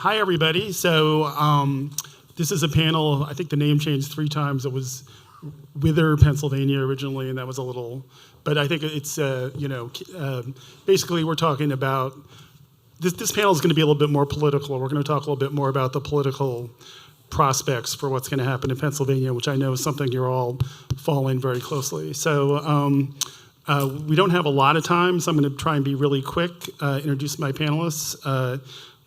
Hi, everybody. So this is a panel, I think the name changed 3 times. It was Wither, Pennsylvania originally, and that was a little, but I think it's, basically we're talking about, this panel is going to be a little bit more political. We're going to talk a little bit more about the political prospects for what's going to happen in Pennsylvania, which I know is something you're all following very closely. So we don't have a lot of time, so I'm going to try and be really quick, introduce my panelists.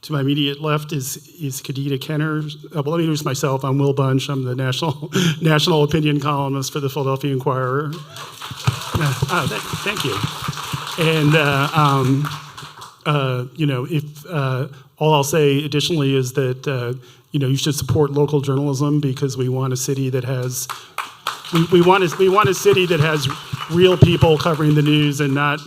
To my immediate left is Kadida Kenner. Well, let me introduce myself. I'm Will Bunch. I'm the national opinion columnist for the Philadelphia Inquirer. Thank you. And all I'll say additionally is that you should support local journalism because we want a city that has we want a city that has real people covering the news and not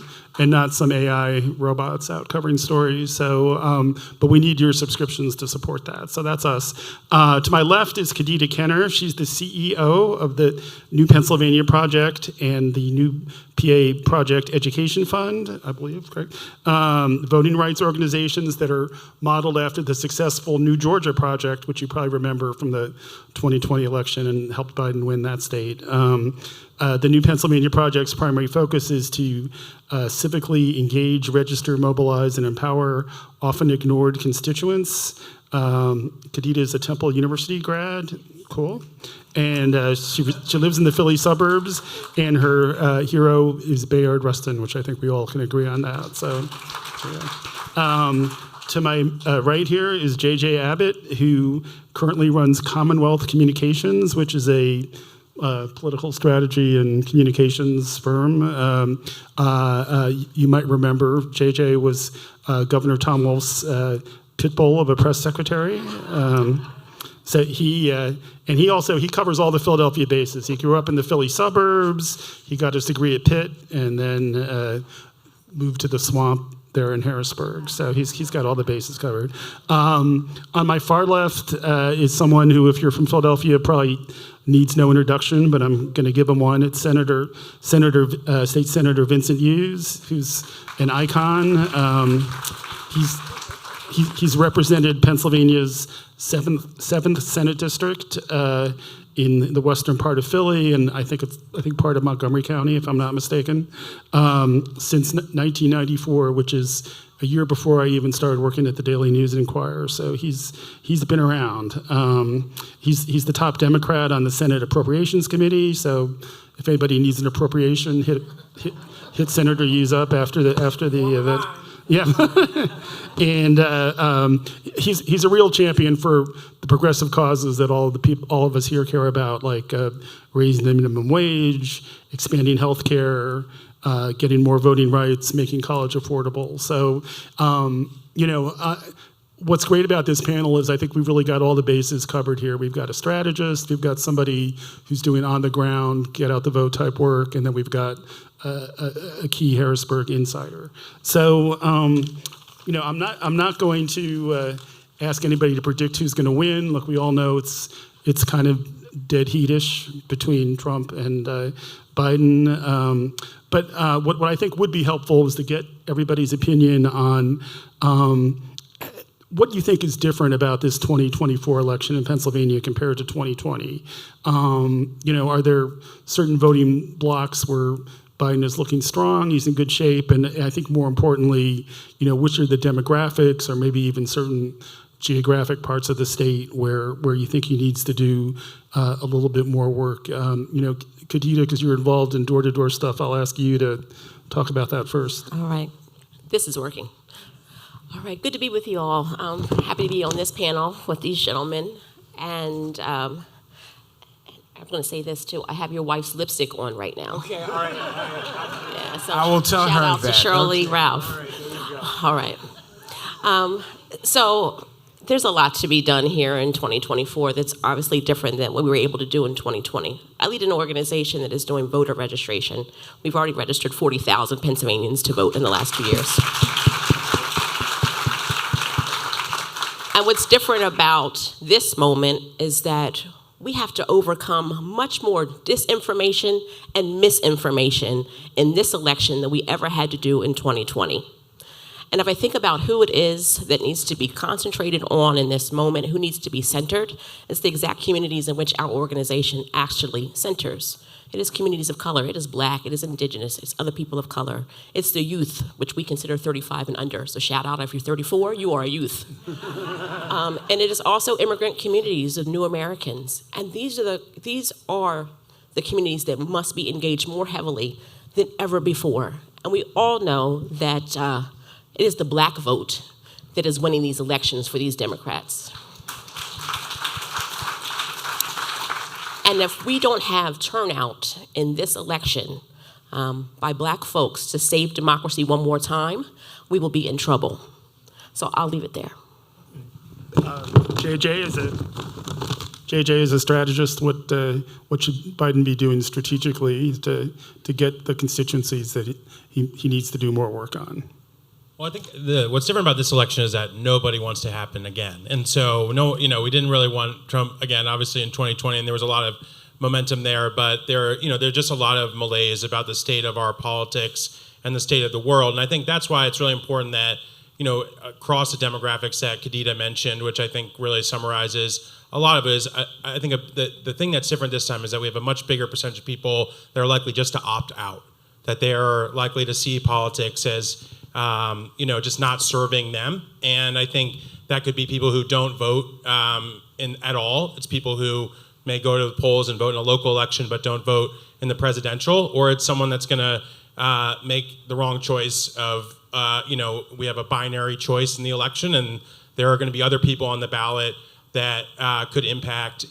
some AI robots out covering stories. So, but we need your subscriptions to support that. So that's us. To my left is Kadida Kenner. She's the CEO of the New Pennsylvania Project and the New PA Project Education Fund, I believe, correct? Voting rights organizations that are modeled after the successful New Georgia Project, which you probably remember from the 2020 election and helped Biden win that state. The New Pennsylvania Project's primary focus is to civically engage, register, mobilize, and empower often ignored constituents. Kadida is a Temple University grad, cool. And she lives in the Philly suburbs, and her hero is Bayard Rustin, which I think we all can agree on that. So yeah. To my right here is J.J. Abbott, who currently runs Commonwealth Communications, which is a political strategy and communications firm. You might remember JJ was Governor Tom Wolf's pit bull of a press secretary. So he covers all the Philadelphia bases. He grew up in the Philly suburbs. He got his degree at Pitt and then moved to the swamp there in Harrisburg. So he's got all the bases covered. On my far left is someone who, if you're from Philadelphia, probably needs no introduction, but I'm going to give him one. It's State Senator Vincent Hughes, who's an icon. He's represented Pennsylvania's seventh Senate district in the western part of Philly, and I think part of Montgomery County, if I'm not mistaken, since 1994, which is a year before I even started working at the Daily News and Inquirer. So he's been around. He's the top Democrat on the Senate Appropriations Committee. So if anybody needs an appropriation, hit Senator Hughes up after the event. Yeah, and he's a real champion for the progressive causes that all of us here care about, like raising the minimum wage, expanding health care, getting more voting rights, making college affordable. So, what's great about this panel is I think we've really got all the bases covered here. We've got a strategist, we've got somebody who's doing on the ground, get out the vote type work, and then we've got a key Harrisburg insider. So, I'm not going to ask anybody to predict who's going to win. Look, we all know it's kind of dead heat-ish between Trump and Biden. But what I think would be helpful is to get everybody's opinion on what you think is different about this 2024 election in Pennsylvania compared to 2020. Are there certain voting blocks where Biden is looking strong, he's in good shape, and I think more importantly, which are the demographics or maybe even certain geographic parts of the state where you think he needs to do a little bit more work. Kadida, because you're involved in door-to-door stuff, I'll ask you to talk about that first. All right. This is working. All right. Good to be with you all. I'm happy to be on this panel with these gentlemen. And I'm going to say this, too. I have your wife's lipstick on right now. Okay, all right. Yeah, so I will tell her that. Shout out to Shirley Okay. Ralph. All right. So there's a lot to be done here in 2024 that's obviously different than what we were able to do in 2020. I lead an organization that is doing voter registration. We've already registered 40,000 Pennsylvanians to vote in the last 2 years. And what's different about this moment is that we have to overcome much more disinformation and misinformation in this election than we ever had to do in 2020. And if I think about who it is that needs to be concentrated on in this moment, who needs to be centered, it's the exact communities in which our organization actually centers. It is communities of color, it is Black, it is Indigenous, it's other people of color. It's the youth, which we consider 35 and under. So shout out if you're 34, you are a youth. And it is also immigrant communities of new Americans. And these are the communities that must be engaged more heavily than ever before. And we all know that it is the Black vote that is winning these elections for these Democrats. And if we don't have turnout in this election by Black folks to save democracy one more time, we will be in trouble. So I'll leave it there. JJ is a strategist. What should Biden be doing strategically to get the constituencies that he needs to do more work on? Well, I think what's different about this election is that nobody wants to happen again. And so, we didn't really want Trump again, obviously in 2020, and there was a lot of momentum there, but there's just a lot of malaise about the state of our politics and the state of the world. And I think that's why it's really important that, across the demographics that Kadida mentioned, which I think really summarizes a lot of it, is I think the thing that's different this time is that we have a much bigger percentage of people that are likely just to opt out, that they're likely to see politics as just not serving them. And I think that could be people who don't vote at all. It's people who may go to the polls and vote in a local election but don't vote in the presidential, or it's someone that's going to make the wrong choice of, we have a binary choice in the election, and there are going to be other people on the ballot that could impact,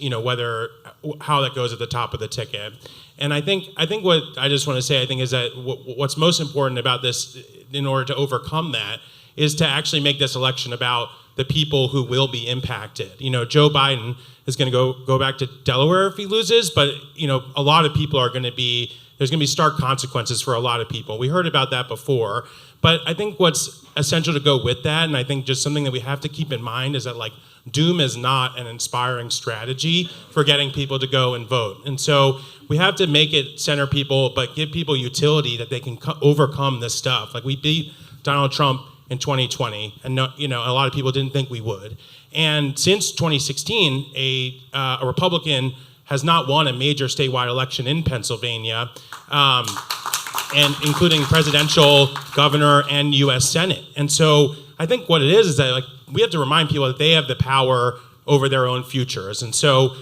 how that goes at the top of the ticket. And I think what I just want to say, is that what's most important about this, in order to overcome that, is to actually make this election about the people who will be impacted. Joe Biden is going to go back to Delaware if he loses, but a lot of people there's going to be stark consequences for a lot of people. We heard about that before, but I think what's essential to go with that, and I think just something that we have to keep in mind, is that doom is not an inspiring strategy for getting people to go and vote. And so we have to make it center people, but give people utility that they can overcome this stuff. We beat Donald Trump in 2020, and a lot of people didn't think we would. And since 2016, a Republican has not won a major statewide election in Pennsylvania, and including presidential, governor, and U.S. Senate. And so I think what it is that we have to remind people that they have the power over their own futures. And so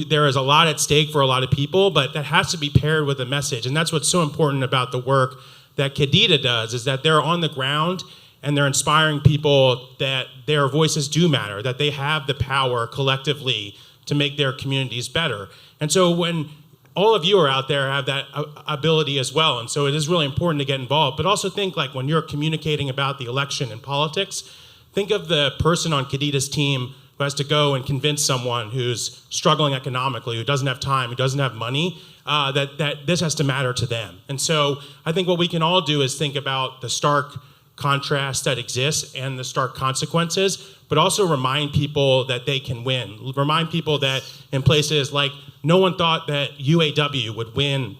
there is a lot at stake for a lot of people, but that has to be paired with a message. And that's what's so important about the work that Kadida does, is that they're on the ground and they're inspiring people that their voices do matter, that they have the power collectively to make their communities better. And so when all of you are out there have that ability as well. And so it is really important to get involved, but also think when you're communicating about the election and politics, think of the person on Kadida's team who has to go and convince someone who's struggling economically, who doesn't have time, who doesn't have money, that this has to matter to them. And so I think what we can all do is think about the stark contrast that exists and the stark consequences, but also remind people that they can win. Remind people that in places like, no one thought that UAW would win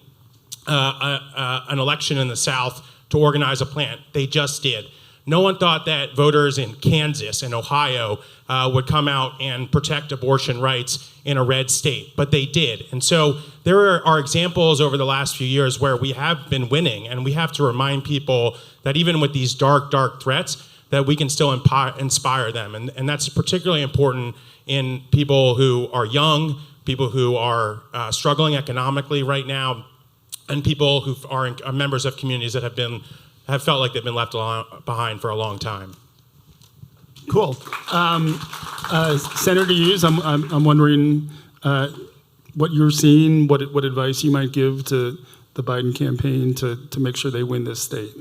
an election in the South to organize a plant. They just did. No one thought that voters in Kansas and Ohio would come out and protect abortion rights in a red state, but they did. And so there are examples over the last few years where we have been winning, and we have to remind people that even with these dark, dark threats, that we can still inspire them. And that's particularly important in people who are young, people who are struggling economically right now, and people who are members of communities that have felt like they've been left behind for a long time. Cool. Senator Hughes, I'm wondering what you're seeing, what advice you might give to the Biden campaign to make sure they win this state.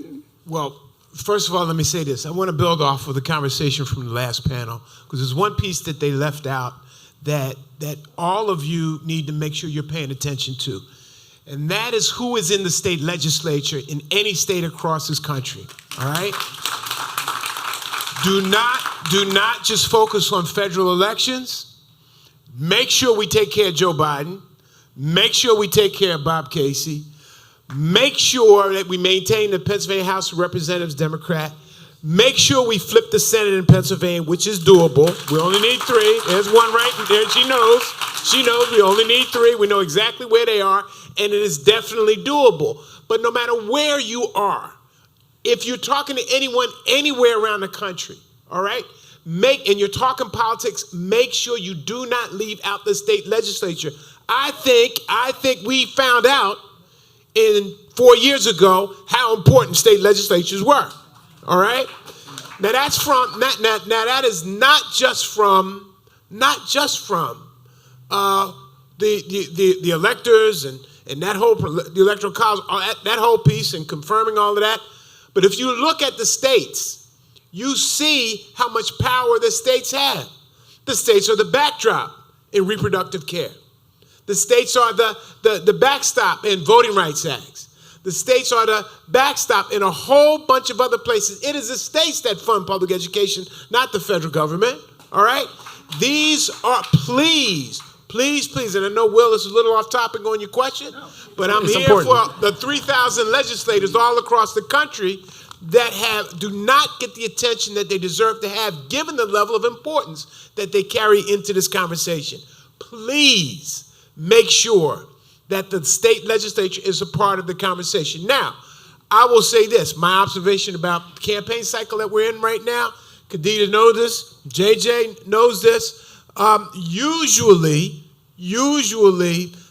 Well, first of all, let me say this. I want to build off of the conversation from the last panel, because there's one piece that they left out that all of you need to make sure you're paying attention to. And that is who is in the state legislature in any state across this country, all right? Do not just focus on federal elections. Make sure we take care of Joe Biden. Make sure we take care of Bob Casey. Make sure that we maintain the Pennsylvania House of Representatives Democrat. Make sure we flip the Senate in Pennsylvania, which is doable. We only need 3. There's one right there. She knows. She knows we only need 3. We know exactly where they are, and it is definitely doable. But no matter where you are, if you're talking to anyone anywhere around the country, all right, and you're talking politics, make sure you do not leave out the state legislature. I think we found out 4 years ago how important state legislatures were. All right. Now that's from now that is not just from the electors and that whole the electoral college, that whole piece and confirming all of that. But if you look at the states, you see how much power the states have. The states are the backdrop in reproductive care. The states are the backstop in voting rights acts. The states are the backstop in a whole bunch of other places. It is the states that fund public education, not the federal government, all right? These are, please, and I know, Will, it's a little off topic on your question, but I'm here for the 3,000 legislators all across the country that do not get the attention that they deserve to have, given the level of importance that they carry into this conversation. Please make sure that the state legislature is a part of the conversation. Now, I will say this, my observation about the campaign cycle that we're in right now, Kadida knows this, JJ knows this. Usually,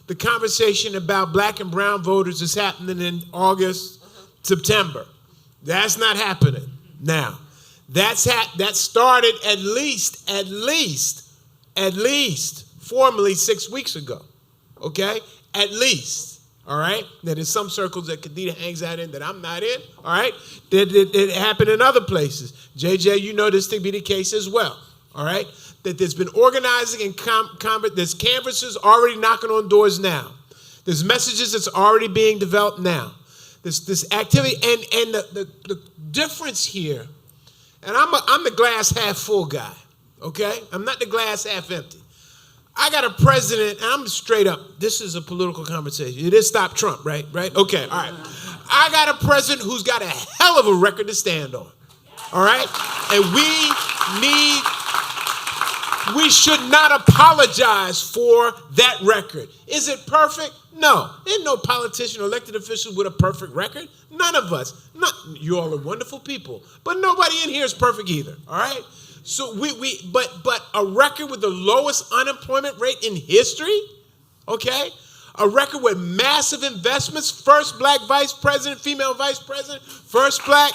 the conversation about black and brown voters is happening in August, September. That's not happening now. That started at least formally 6 weeks ago, okay? At least, all right? Now, there's some circles that Kadida hangs out in that I'm not in, all right? It happened in other places. JJ, you know this to be the case as well, all right? That there's been organizing and there's canvassers already knocking on doors now. There's messages that's already being developed now. This activity, and the difference here, and I'm the glass half full guy, okay? I'm not the glass half empty. I got a president, and I'm straight up, this is a political conversation. It is Stop Trump, right? Okay, all right. I got a president who's got a hell of a record to stand on, all right? And we should not apologize for that record. Is it perfect? No. Ain't no politician or elected official with a perfect record. None of us. You all are wonderful people, but nobody in here is perfect either, all right? So but a record with the lowest unemployment rate in history, okay? A record with massive investments, first black vice president, female vice president, first black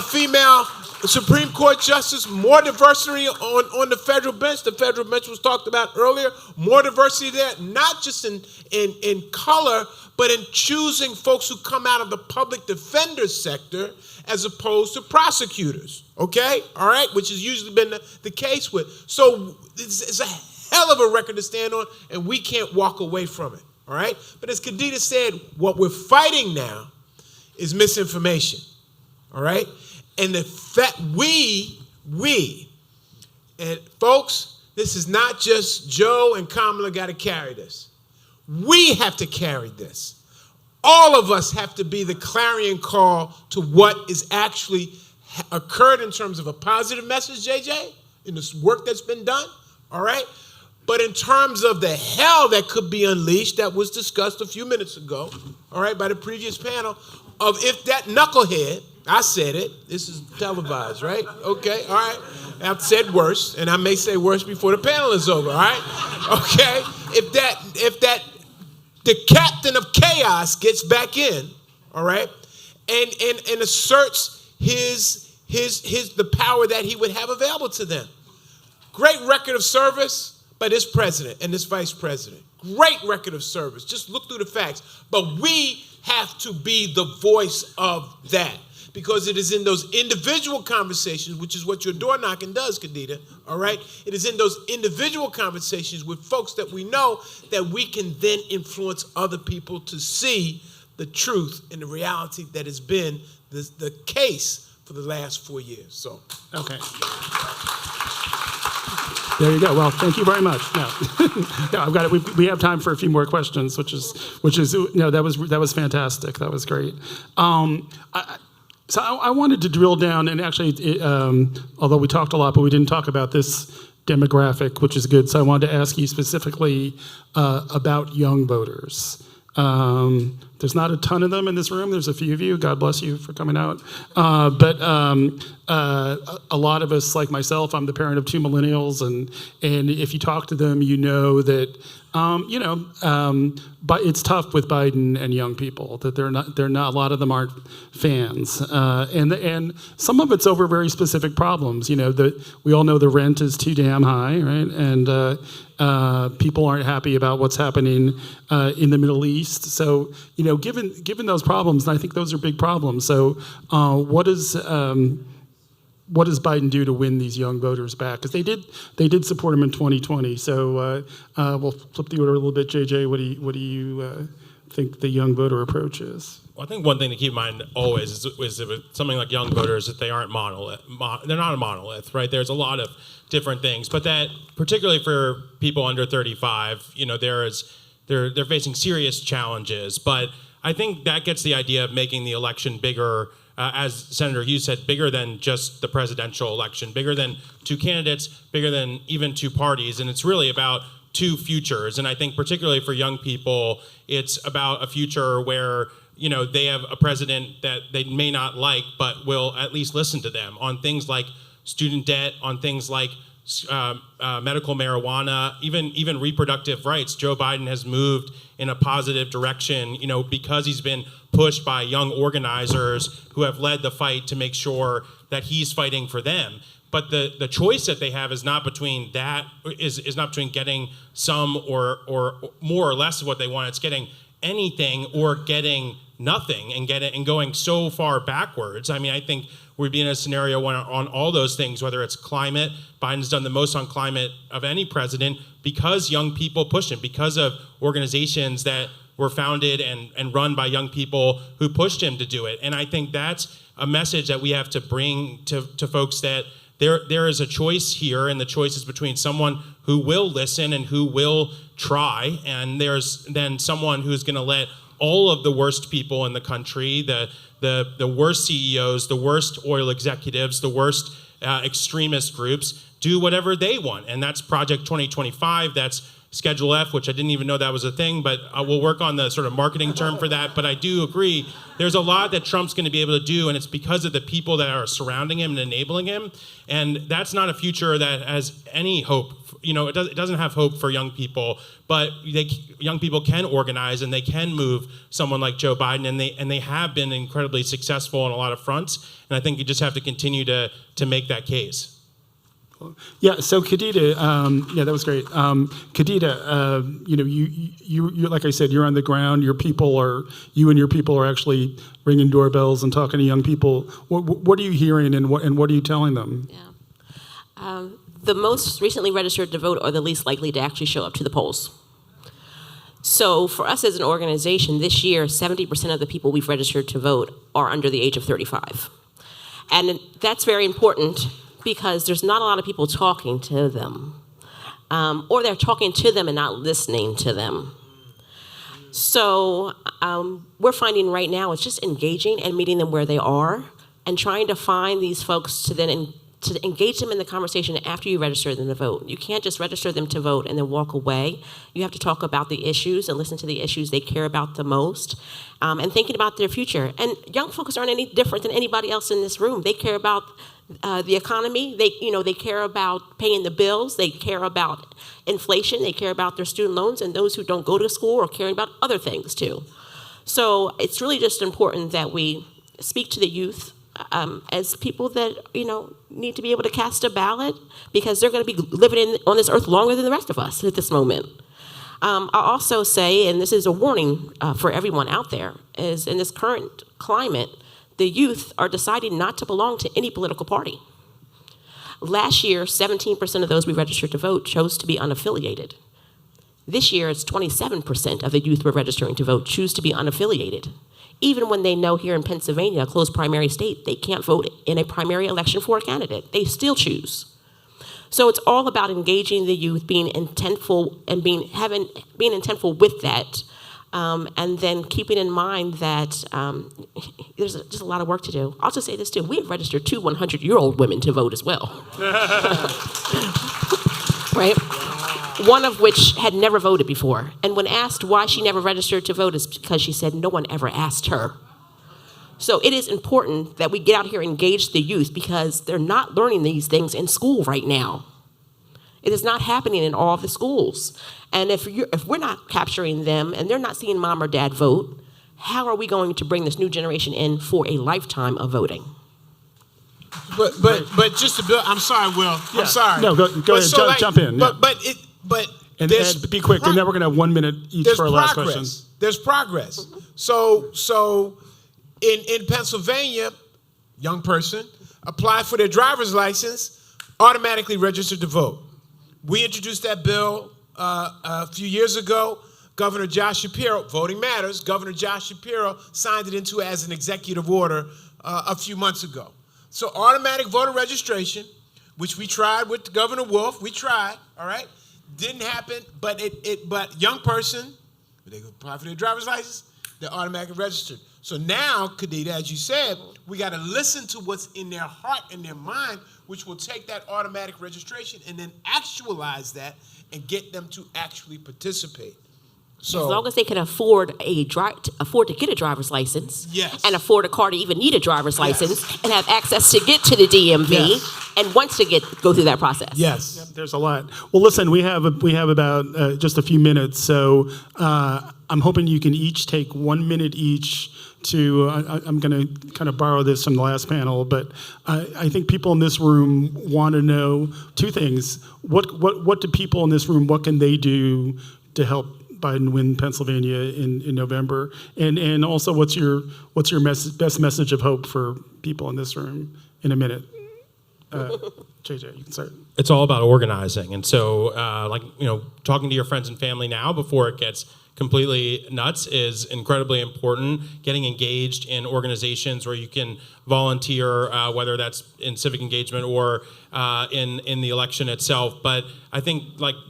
female Supreme Court justice, more diversity on the federal bench. The federal bench was talked about earlier. More diversity there, not just in color, but in choosing folks who come out of the public defender sector as opposed to prosecutors, okay? All right, which has usually been the case with. So it's a hell of a record to stand on, and we can't walk away from it, all right? But as Kadida said, what we're fighting now is misinformation, all right? And the fact and folks, this is not just Joe and Kamala got to carry this. We have to carry this. All of us have to be the clarion call to what is actually occurred in terms of a positive message, JJ, in this work that's been done, all right? But in terms of the hell that could be unleashed that was discussed a few minutes ago, all right, by the previous panel, of if that knucklehead, I said it, this is televised, right? Okay, all right. I've said worse, and I may say worse before the panel is over, all right? Okay, if the captain of chaos gets back in, all right, and asserts the power that he would have available to them. Great record of service by this president and this vice president. Great record of service. Just look through the facts. But we have to be the voice of that, because it is in those individual conversations, which is what your door knocking does, Kadida, all right? It is in those individual conversations with folks that we know that we can then influence other people to see the truth and the reality that has been the case for the last 4 years. So, okay. There you go. Well, thank you very much. No, I've got it. We have time for a few more questions, which is that was fantastic. That was great. So I wanted to drill down, and actually, although we talked a lot, but we didn't talk about this demographic, which is good. So I wanted to ask you specifically about young voters. There's not a ton of them in this room. There's a few of you. God bless you for coming out. But a lot of us, like myself, I'm the parent of 2 millennials, and if you talk to them, you know that but it's tough with Biden and young people. That they're not. A lot of them aren't fans, and some of it's over very specific problems. We all know the rent is too damn high, right? And people aren't happy about what's happening in the Middle East. So given those problems, and I think those are big problems. So what does Biden do to win these young voters back? Because they did support him in 2020. So we'll flip the order a little bit. JJ, what do you think the young voter approach is? Well, I think one thing to keep in mind always is with something like young voters that they aren't they're not a monolith, right? There's a lot of different things, but that particularly for people under 35, they're facing serious challenges. But I think that gets the idea of making the election bigger. As Senator Hughes said, bigger than just the presidential election, bigger than 2 candidates, bigger than even 2 parties. And it's really about 2 futures. And I think particularly for young people, it's about a future where, they have a president that they may not like, but will at least listen to them on things like student debt, on things like medical marijuana, even reproductive rights. Joe Biden has moved in a positive direction, because he's been pushed by young organizers who have led the fight to make sure that he's fighting for them. But the choice that they have is not between that, is not between getting some or more or less of what they want. It's getting anything or getting nothing and going so far backwards. I mean, I think we'd be in a scenario on all those things, whether it's climate. Biden's done the most on climate of any president because young people pushed him, because of organizations that were founded and run by young people who pushed him to do it. And I think that's a message that we have to bring to folks, that there is a choice here, and the choice is between someone who will listen and who will try, and there's then someone who's going to let all of the worst people in the country, the worst CEOs, the worst oil executives, the worst extremist groups do whatever they want. And that's Project 2025, that's Schedule F, which I didn't even know that was a thing, but we'll work on the sort of marketing term for that. But I do agree, there's a lot that Trump's going to be able to do, and it's because of the people that are surrounding him and enabling him. And that's not a future that has any hope. It doesn't have hope for young people, but young people can organize and they can move someone like Joe Biden, and they have been incredibly successful on a lot of fronts. And I think you just have to continue to make that case. Yeah. So Kadida, that was great. Kadida, you like I said, you're on the ground. You and your people are actually ringing doorbells and talking to young people. What are you hearing, and what are you telling them? Yeah. The most recently registered to vote are the least likely to actually show up to the polls. So for us as an organization, this year, 70% of the people we've registered to vote are under the age of 35. And that's very important because there's not a lot of people talking to them. Or they're talking to them and not listening to them. So we're finding right now it's just engaging and meeting them where they are and trying to find these folks to then to engage them in the conversation after you register them to vote. You can't just register them to vote and then walk away. You have to talk about the issues and listen to the issues they care about the most, and thinking about their future. And young folks aren't any different than anybody else in this room. They care about the economy. They care about paying the bills. They care about inflation. They care about their student loans, and those who don't go to school are caring about other things too. So it's really just important that we speak to the youth as people that need to be able to cast a ballot, because they're going to be living on this earth longer than the rest of us at this moment. I'll also say, and this is a warning for everyone out there, is in this current climate, the youth are deciding not to belong to any political party. Last year, 17% of those we registered to vote chose to be unaffiliated. This year, it's 27% of the youth we're registering to vote choose to be unaffiliated. Even when they know here in Pennsylvania, a closed primary state, they can't vote in a primary election for a candidate. They still choose. So it's all about engaging the youth, being intentful and being intentful with that, And then keeping in mind that there's just a lot of work to do. I'll just say this too. We have registered 2 100-year-old women to vote as well. Right? One of which had never voted before. And when asked why she never registered to vote, is because she said no one ever asked her. So it is important that we get out here and engage the youth, because they're not learning these things in school right now. It is not happening in all of the schools. And if we're not capturing them and they're not seeing mom or dad vote, how are we going to bring this new generation in for a lifetime of voting? But just to build, I'm sorry, Will. Yeah. I'm sorry. No, go ahead, jump in. But And be quick, and then we're going to have 1 minute each for our last question. There's progress. So in Pennsylvania, young person apply for their driver's license, automatically registered to vote. We introduced that bill a few years ago. Governor Josh Shapiro, Voting Matters, Governor Josh Shapiro signed it into as an executive order a few months ago. So automatic voter registration, which we tried with Governor Wolf, all right? Didn't happen, but but young person, they apply for their driver's license, they're automatically registered. So now, Kadida, as you said, we got to listen to what's in their heart and their mind, which will take that automatic registration and then actualize that and get them to actually participate. So, as long as they can afford to get a driver's license, yes, and afford a car to even need a driver's license, and have access to get to the DMV, and want to go through that process. Yes, yep, there's a lot. Well, listen, we have about just a few minutes, so I'm hoping you can each take 1 minute each to. I'm going to kind of borrow this from the last panel, but I think people in this room want to know 2 things. What do people in this room? What can they do to help Biden win Pennsylvania in November, and also what's your best message of hope for people in this room in a minute? JJ, you can start. It's all about organizing, and so talking to your friends and family now before it gets completely nuts is incredibly important. Getting engaged in organizations where you can volunteer, whether that's in civic engagement or in the election itself. But I think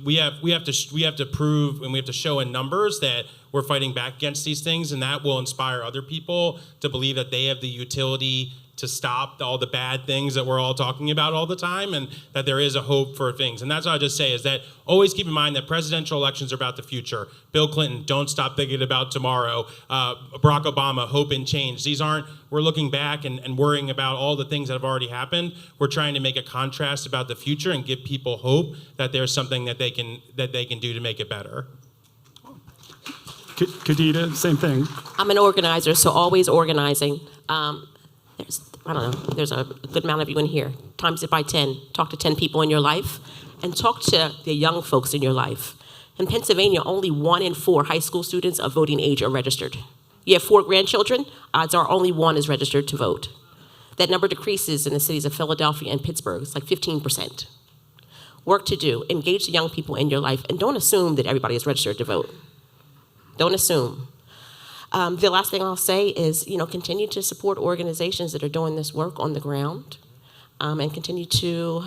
we have to prove, and we have to show in numbers that we're fighting back against these things, and that will inspire other people to believe that they have the utility to stop all the bad things that we're all talking about all the time, and that there is a hope for things. And that's what I just say is that always keep in mind that presidential elections are about the future. Bill Clinton, don't stop thinking about tomorrow. Barack Obama, hope and change. We're looking back and worrying about all the things that have already happened. We're trying to make a contrast about the future and give people hope that there's something that they can do to make it better. Kadida, same thing. I'm an organizer, so always organizing. There's a good amount of you in here. Times it by 10. Talk to 10 people in your life, and talk to the young folks in your life. In Pennsylvania, only 1 in 4 high school students of voting age are registered. You have 4 grandchildren, odds are only 1 is registered to vote. That number decreases in the cities of Philadelphia and Pittsburgh. It's like 15%. Work to do. Engage the young people in your life, and don't assume that everybody is registered to vote. Don't assume. The last thing I'll say is, continue to support organizations that are doing this work on the ground, and continue to,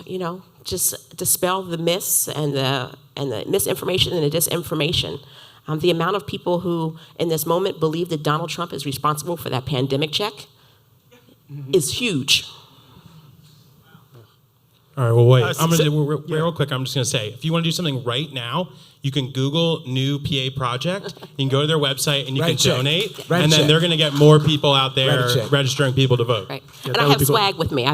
just dispel the myths and the misinformation and the disinformation. The amount of people who, in this moment, believe that Donald Trump is responsible for that pandemic check is huge. All right, well, wait. I'm going to do real quick. I'm just going to say, if you want to do something right now, you can Google new PA project. You can go to their website and you can donate. And then they're going to get more people out there registering people to vote. Right. Yeah, and I have swag with me.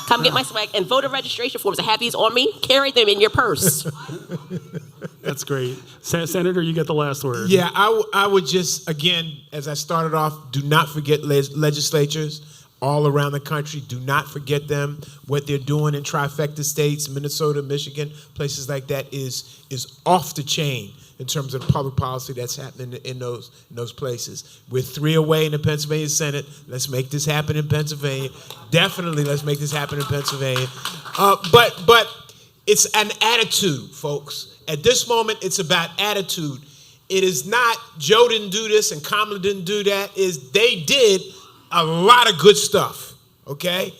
Come get my swag. And voter registration forms. I have these on me. Carry them in your purse. That's great. Senator, you get the last word. Yeah, I would just, again, as I started off, do not forget legislatures all around the country. Do not forget them. What they're doing in trifecta states, Minnesota, Michigan, places like that is off the chain in terms of public policy that's happening in those places. We're 3 away in the Pennsylvania Senate. Let's make this happen in Pennsylvania. Definitely, let's make this happen in Pennsylvania. But it's an attitude, folks. At this moment, it's about attitude. It is not Joe didn't do this and Kamala didn't do that. They did a lot of good stuff, okay?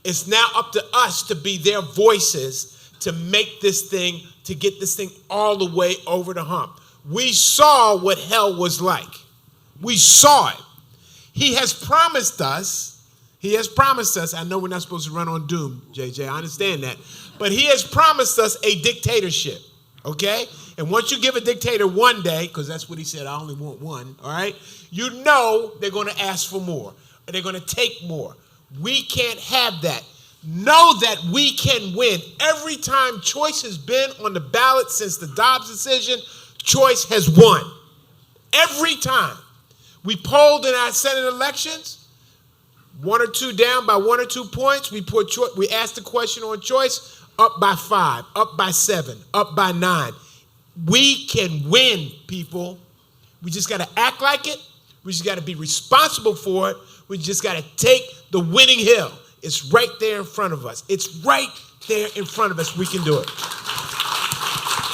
It's now up to us to be their voices to make this thing, to get this thing all the way over the hump. We saw what hell was like. We saw it. He has promised us. I know we're not supposed to run on doom, JJ. I understand that. But he has promised us a dictatorship, okay? And once you give a dictator one day, because that's what he said, I only want one, all right? You know they're going to ask for more. Or they're going to take more. We can't have that. Know that we can win. Every time choice has been on the ballot since the Dobbs decision, choice has won. Every time. We polled in our Senate elections, 1 or 2 down by 1 or 2 points. We asked the question on choice, up by 5, up by 7, up by 9. We can win, people. We just got to act like it. We just got to be responsible for it. We just got to take the winning hill. It's right there in front of us. It's right there in front of us. We can do it.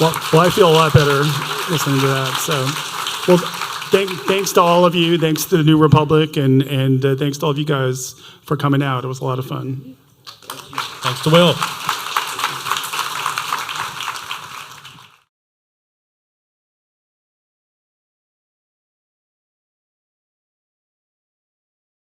Well, I feel a lot better listening to that. So, well, thanks to all of you. Thanks to the New Republic, and thanks to all of you guys for coming out. It was a lot of fun. Thanks to Will.